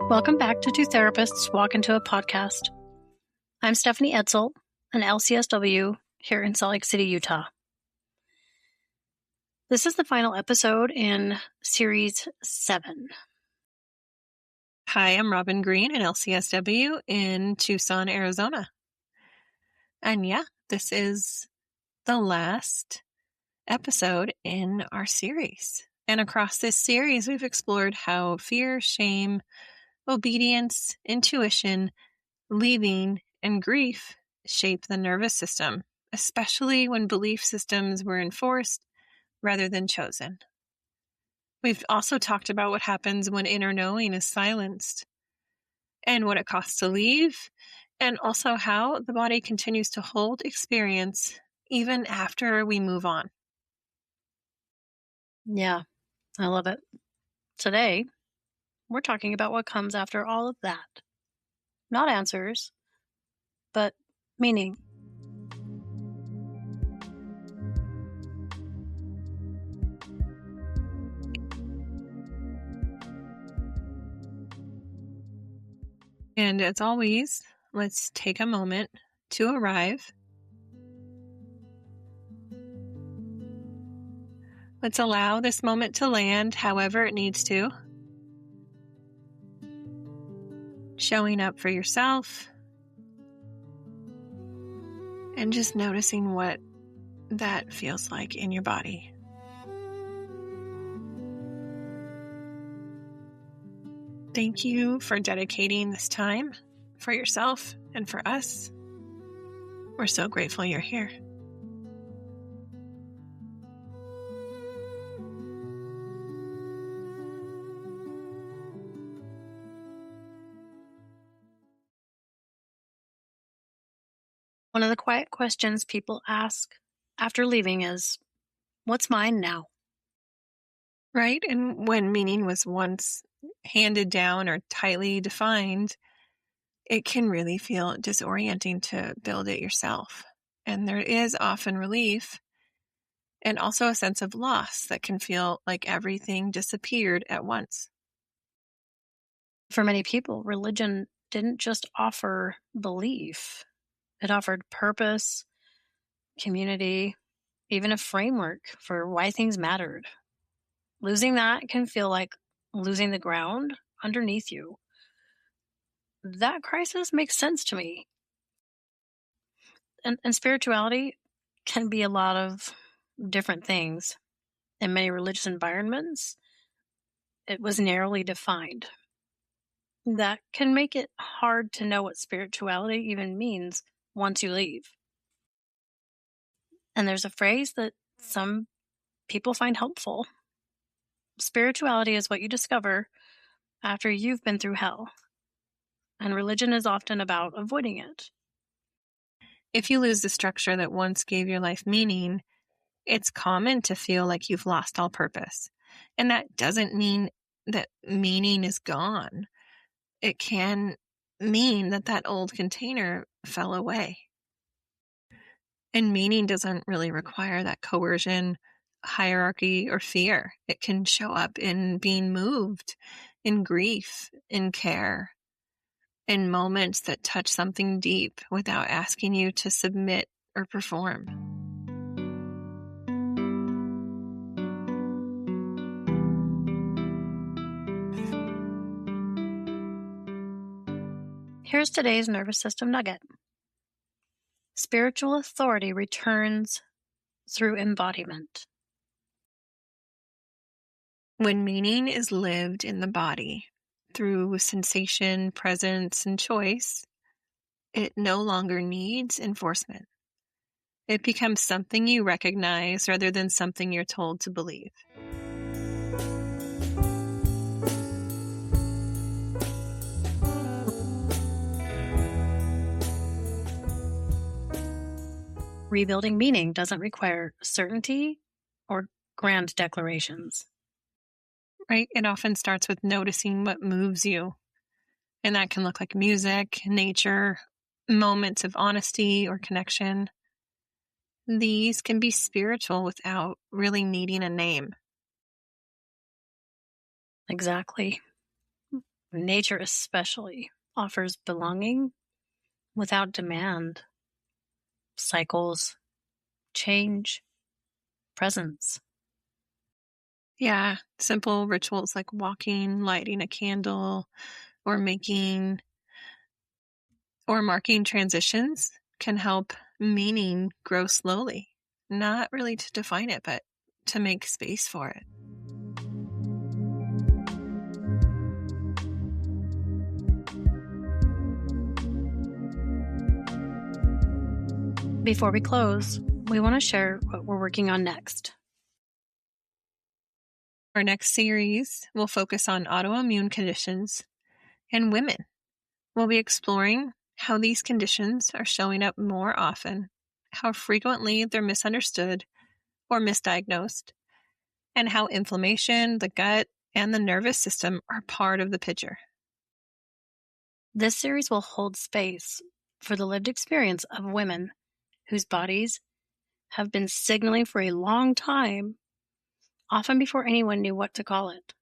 Welcome back to Two Therapists Walk Into a Podcast. I'm Stephanie Edsall, an LCSW here in Salt Lake City, Utah. This is the final episode in Series 7. Hi, I'm Robin Green, an LCSW in Tucson, Arizona. And this is the last episode in our series. And across this series, we've explored how fear, shame, obedience, intuition, leaving, and grief shape the nervous system, especially when belief systems were enforced rather than chosen. We've also talked about what happens when inner knowing is silenced and what it costs to leave, and also how the body continues to hold experience even after we move on. Yeah, I love it. Today, we're talking about what comes after all of that. Not answers, but meaning. And as always, let's take a moment to arrive. Let's allow this moment to land however it needs to. Showing up for yourself. And just noticing what that feels like in your body. Thank you for dedicating this time for yourself and for us. We're so grateful you're here. One of the quiet questions people ask after leaving is, what's mine now? Right? And when meaning was once handed down or tightly defined, it can really feel disorienting to build it yourself. And there is often relief and also a sense of loss that can feel like everything disappeared at once. For many people, religion didn't just offer belief. It offered purpose, community, even a framework for why things mattered. Losing that can feel like losing the ground underneath you. That crisis makes sense to me. And spirituality can be a lot of different things. In many religious environments, it was narrowly defined. That can make it hard to know what spirituality even means once you leave. And there's a phrase that some people find helpful. Spirituality is what you discover after you've been through hell. And religion is often about avoiding it. If you lose the structure that once gave your life meaning, it's common to feel like you've lost all purpose. And that doesn't mean that meaning is gone. It can mean that that old container fell away. And meaning doesn't really require that coercion, hierarchy, or fear. It can show up in being moved, in grief, in care, in moments that touch something deep without asking you to submit or perform. Here's today's nervous system nugget. Spiritual authority returns through embodiment. When meaning is lived in the body through sensation, presence, and choice, it no longer needs enforcement. It becomes something you recognize rather than something you're told to believe. Rebuilding meaning doesn't require certainty or grand declarations. Right? It often starts with noticing what moves you. And that can look like music, nature, moments of honesty or connection. These can be spiritual without really needing a name. Exactly. Nature, especially, offers belonging without demand, cycles, change, presence. Yeah, simple rituals like walking, lighting a candle, or making or marking transitions can help meaning grow slowly. Not really to define it, but to make space for it. Before we close, we want to share what we're working on next. Our next series will focus on autoimmune conditions and women. We'll be exploring how these conditions are showing up more often, how frequently they're misunderstood or misdiagnosed, and how inflammation, the gut, and the nervous system are part of the picture. This series will hold space for the lived experience of women whose bodies have been signaling for a long time, often before anyone knew what to call it.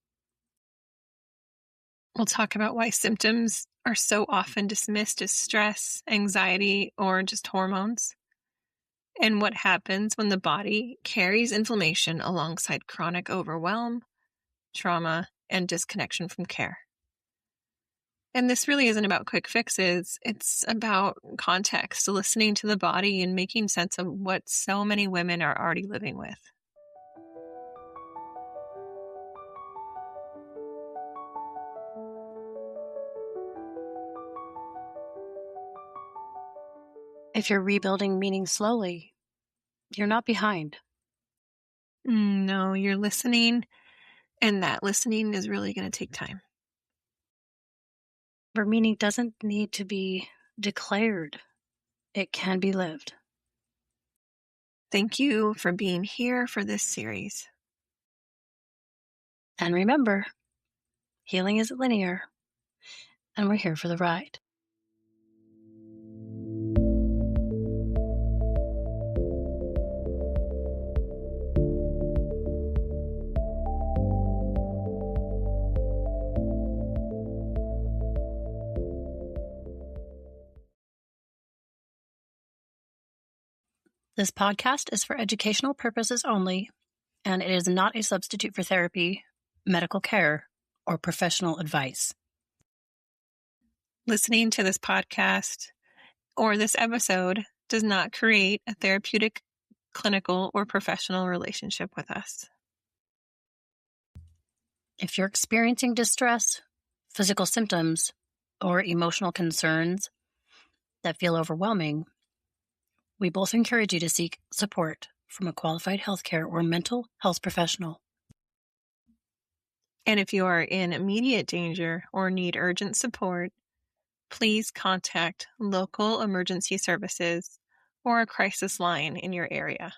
We'll talk about why symptoms are so often dismissed as stress, anxiety, or just hormones, and what happens when the body carries inflammation alongside chronic overwhelm, trauma, and disconnection from care. And this really isn't about quick fixes. It's about context, listening to the body, and making sense of what so many women are already living with. If you're rebuilding meaning slowly, you're not behind. No, you're listening, and that listening is really going to take time. But meaning doesn't need to be declared, it can be lived. Thank you for being here for this series. And remember, healing isn't linear, and we're here for the ride. This podcast is for educational purposes only, and it is not a substitute for therapy, medical care, or professional advice. Listening to this podcast or this episode does not create a therapeutic, clinical, or professional relationship with us. If you're experiencing distress, physical symptoms, or emotional concerns that feel overwhelming, we both encourage you to seek support from a qualified healthcare or mental health professional. And if you are in immediate danger or need urgent support, please contact local emergency services or a crisis line in your area.